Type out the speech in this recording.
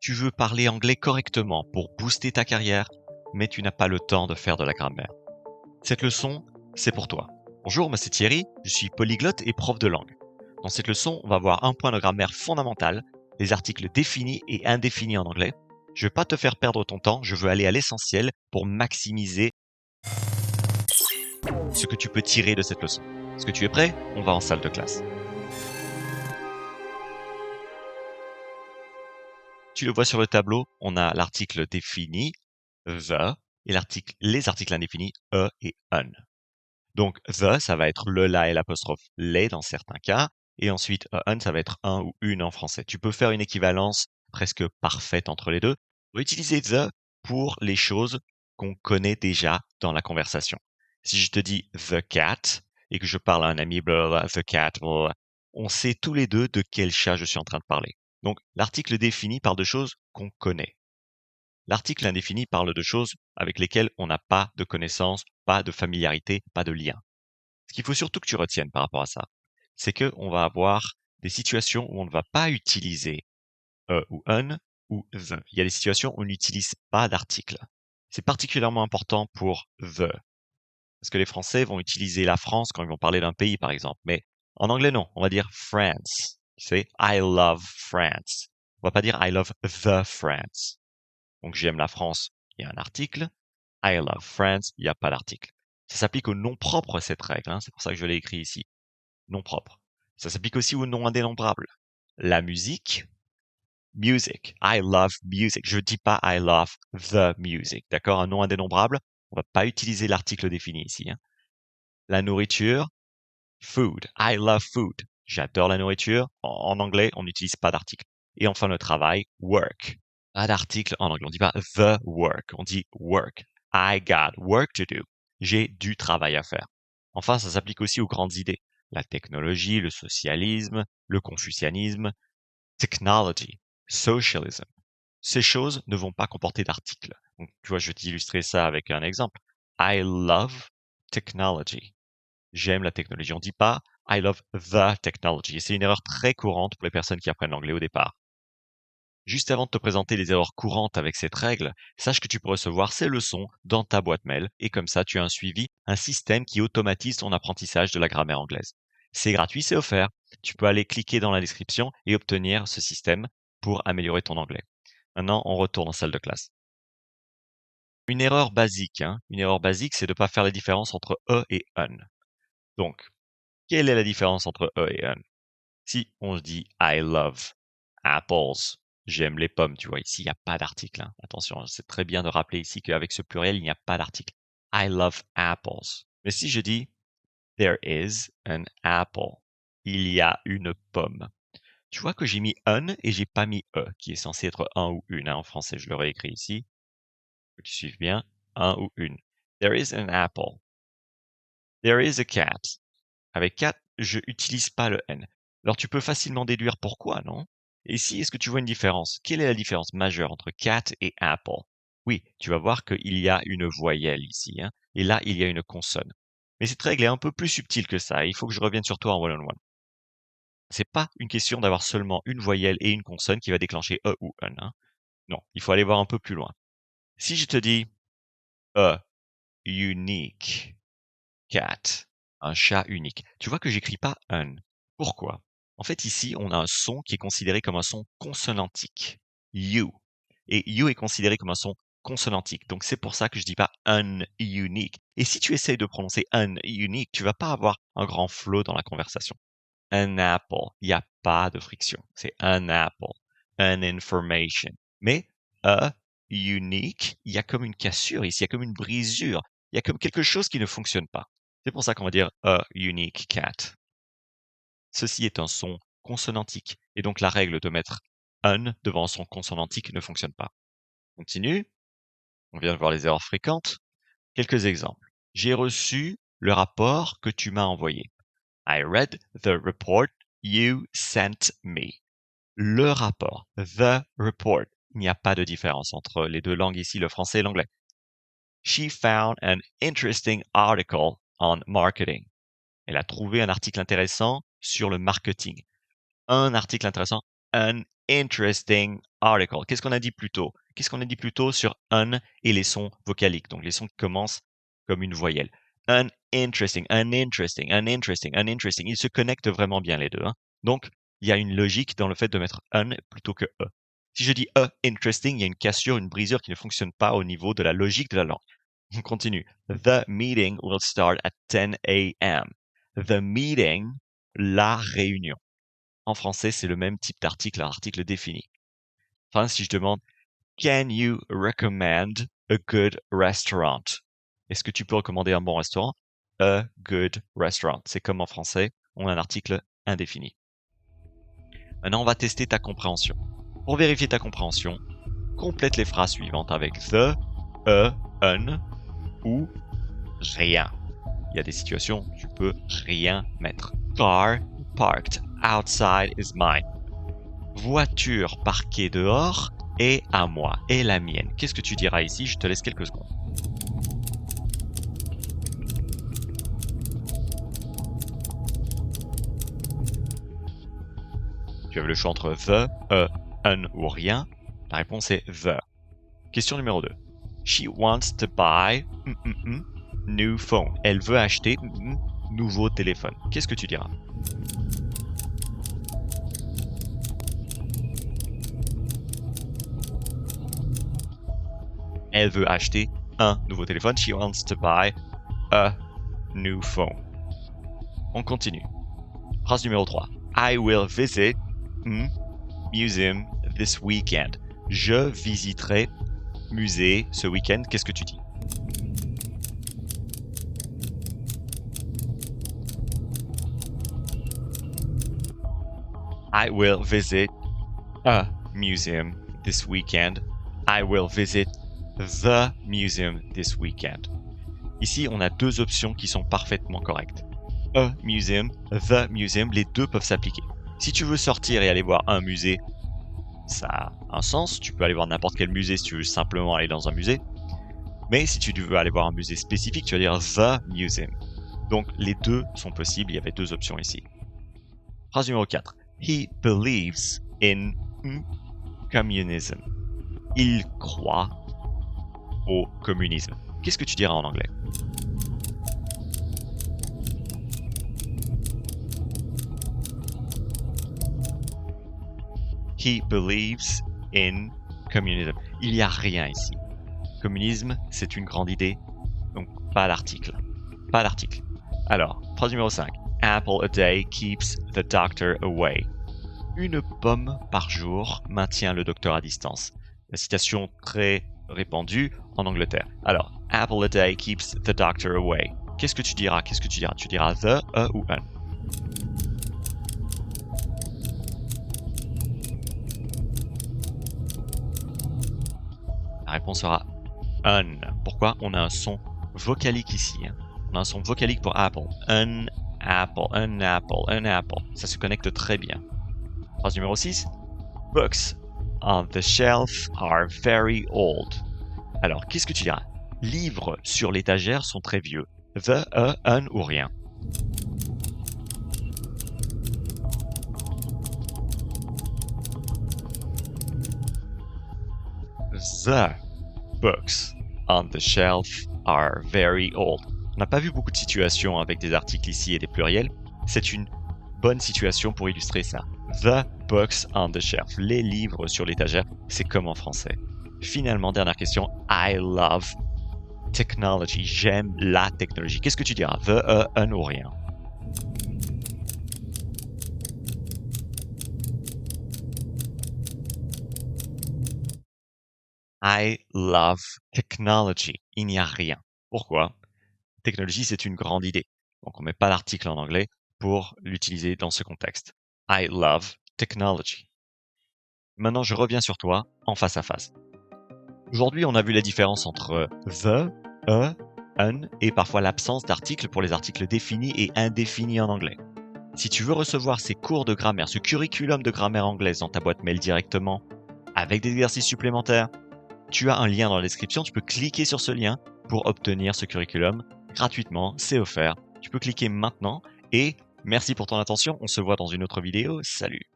Tu veux parler anglais correctement pour booster ta carrière, mais tu n'as pas le temps de faire de la grammaire. Cette leçon, c'est pour toi. Bonjour, moi c'est Thierry, je suis polyglotte et prof de langue. Dans cette leçon, on va voir un point de grammaire fondamental, les articles définis et indéfinis en anglais. Je ne veux pas te faire perdre ton temps, je veux aller à l'essentiel pour maximiser ce que tu peux tirer de cette leçon. Est-ce que tu es prêt? On va en salle de classe. Tu le vois sur le tableau, on a l'article défini, the, et les articles indéfinis, et un. Donc, the, ça va être le, la et l'apostrophe les dans certains cas. Et ensuite, un, ça va être un ou une en français. Tu peux faire une équivalence presque parfaite entre les deux. On va utiliser the pour les choses qu'on connaît déjà dans la conversation. Si je te dis the cat et que je parle à un ami, blablabla, the cat, blablabla, on sait tous les deux de quel chat je suis en train de parler. Donc, l'article défini parle de choses qu'on connaît. L'article indéfini parle de choses avec lesquelles on n'a pas de connaissance, pas de familiarité, pas de lien. Ce qu'il faut surtout que tu retiennes par rapport à ça, c'est qu'on va avoir des situations où on ne va pas utiliser ou un ou the. Il y a des situations où on n'utilise pas d'article. C'est particulièrement important pour the, parce que les Français vont utiliser la France quand ils vont parler d'un pays, par exemple. Mais en anglais, non. On va dire France. Tu sais, I love France. On va pas dire I love the France. Donc, j'aime la France, il y a un article. I love France, il n'y a pas d'article. Ça s'applique au nom propre, cette règle. Hein. C'est pour ça que je l'ai écrit ici. Nom propre. Ça s'applique aussi au nom indénombrable. La musique, music. I love music. Je ne dis pas I love the music. D'accord? Un nom indénombrable. On va pas utiliser l'article défini ici. Hein. La nourriture, food. I love food. J'adore la nourriture. En anglais, on n'utilise pas d'article. Et enfin, le travail, work. Pas d'article en anglais. On dit pas the work. On dit work. I got work to do. J'ai du travail à faire. Enfin, ça s'applique aussi aux grandes idées. La technologie, le socialisme, le confucianisme, technology, socialism. Ces choses ne vont pas comporter d'article. Donc, tu vois, je vais t'illustrer ça avec un exemple. I love technology. J'aime la technologie. On dit pas I love the technology. Et c'est une erreur très courante pour les personnes qui apprennent l'anglais au départ. Juste avant de te présenter les erreurs courantes avec cette règle, sache que tu peux recevoir ces leçons dans ta boîte mail et comme ça tu as un suivi, un système qui automatise ton apprentissage de la grammaire anglaise. C'est gratuit, c'est offert. Tu peux aller cliquer dans la description et obtenir ce système pour améliorer ton anglais. Maintenant, on retourne en salle de classe. Une erreur basique, une erreur basique, c'est de ne pas faire la différence entre et un. Donc, quelle est la différence entre et un? Si on se dit I love apples, j'aime les pommes, tu vois, ici, il n'y a pas d'article. Hein. Attention, c'est très bien de rappeler ici qu'avec ce pluriel, il n'y a pas d'article. I love apples. Mais si je dis there is an apple, il y a une pomme. Tu vois que j'ai mis un et j'ai pas mis qui est censé être un ou une. Hein, en français, je l'aurais écrit ici. Que tu suives bien, un ou une. There is an apple. There is a cat. Avec cat, je n'utilise pas le N. Alors tu peux facilement déduire pourquoi, non? Et ici, est-ce que tu vois une différence? Quelle est la différence majeure entre cat et apple? Oui, tu vas voir qu'il y a une voyelle ici, hein, et là, il y a une consonne. Mais cette règle est un peu plus subtile que ça, il faut que je revienne sur toi en one-on-one. C'est pas une question d'avoir seulement une voyelle et une consonne qui va déclencher ou un. Hein. Non, il faut aller voir un peu plus loin. Si je te dis a unique cat, un chat unique. Tu vois que j'écris pas un. Pourquoi? En fait, ici, on a un son qui est considéré comme un son consonantique. You. Et you est considéré comme un son consonantique. Donc, c'est pour ça que je dis pas un unique. Et si tu essayes de prononcer un unique, tu vas pas avoir un grand flow dans la conversation. An apple. Il n'y a pas de friction. C'est un apple. An information. Mais, a unique, il y a comme une cassure ici. Il y a comme une brisure. Il y a comme quelque chose qui ne fonctionne pas. C'est pour ça qu'on va dire a unique cat. Ceci est un son consonantique, et donc la règle de mettre un devant un son consonantique ne fonctionne pas. Continue. On vient de voir les erreurs fréquentes. Quelques exemples. J'ai reçu le rapport que tu m'as envoyé. I read the report you sent me. Le rapport, the report. Il n'y a pas de différence entre les deux langues ici, le français et l'anglais. She found an interesting article on marketing. Elle a trouvé un article intéressant sur le marketing. Un article intéressant, an interesting article. Qu'est-ce qu'on a dit plus tôt? Qu'est-ce qu'on a dit plus tôt sur un et les sons vocaliques, donc les sons qui commencent comme une voyelle. Uninteresting, uninteresting, uninteresting, uninteresting. Ils se connectent vraiment bien les deux. Hein. Donc, il y a une logique dans le fait de mettre un plutôt que e. Si je dis interesting, il y a une cassure, une brisure qui ne fonctionne pas au niveau de la logique de la langue. On continue. The meeting will start at 10 a.m. The meeting, la réunion. En français, c'est le même type d'article, un article défini. Enfin, si je demande Can you recommend a good restaurant? Est-ce que tu peux recommander un bon restaurant? A good restaurant. C'est comme en français, on a un article indéfini. Maintenant, on va tester ta compréhension. Pour vérifier ta compréhension, complète les phrases suivantes avec the, un ou rien. Il y a des situations où tu peux rien mettre. Car parked outside is mine. Voiture parquée dehors est à moi, est la mienne. Qu'est-ce que tu diras ici? Je te laisse quelques secondes. Tu avais le choix entre the, un ou rien. La réponse est the. Question numéro 2. She wants to buy new phone. Elle veut acheter nouveau téléphone. Qu'est-ce que tu diras? Elle veut acheter un nouveau téléphone. She wants to buy a new phone. On continue. Phrase numéro 3. I will visit museum this weekend. Je visiterai musée ce week-end. Qu'est-ce que tu dis? I will visit a museum this weekend. I will visit the museum this weekend. Ici, on a deux options qui sont parfaitement correctes. A museum, the museum, les deux peuvent s'appliquer. Si tu veux sortir et aller voir un musée, ça a un sens. Tu peux aller voir n'importe quel musée si tu veux simplement aller dans un musée. Mais si tu veux aller voir un musée spécifique, tu vas dire the museum. Donc, les deux sont possibles. Il y avait deux options ici. Phrase numéro 4. He believes in communism. Il croit au communisme. Qu'est-ce que tu diras en anglais? He believes in communism. Il n'y a rien ici. Communisme, c'est une grande idée, donc pas l'article. Pas l'article. Alors, phrase numéro 5. Apple a day keeps the doctor away. Une pomme par jour maintient le docteur à distance. La citation très répandue en Angleterre. Alors, Apple a day keeps the doctor away. Qu'est-ce que tu diras? Qu'est-ce que tu diras? Tu diras the, a ou un. La réponse sera un. Pourquoi? On a un son vocalique ici. Hein. On a un son vocalique pour Apple. Un apple, un apple, un apple. Ça se connecte très bien. Phrase numéro 6. Books on the shelf are very old. Alors, qu'est-ce que tu diras? Livres sur l'étagère sont très vieux. The, a, un ou rien. The books on the shelf are very old. On n'a pas vu beaucoup de situations avec des articles ici et des pluriels. C'est une bonne situation pour illustrer ça. The books on the shelf. Les livres sur l'étagère, c'est comme en français. Finalement, dernière question. I love technology. J'aime la technologie. Qu'est-ce que tu diras? The, a, un ou rien. I love technology. Il n'y a rien. Pourquoi? Technologie, c'est une grande idée. Donc, on ne met pas l'article en anglais pour l'utiliser dans ce contexte. I love technology. Maintenant, je reviens sur toi en face à face. Aujourd'hui, on a vu la différence entre the, a, un et parfois l'absence d'articles pour les articles définis et indéfinis en anglais. Si tu veux recevoir ces cours de grammaire, ce curriculum de grammaire anglaise dans ta boîte mail directement, avec des exercices supplémentaires, tu as un lien dans la description, tu peux cliquer sur ce lien pour obtenir ce curriculum gratuitement, c'est offert. Tu peux cliquer maintenant et merci pour ton attention, on se voit dans une autre vidéo, salut!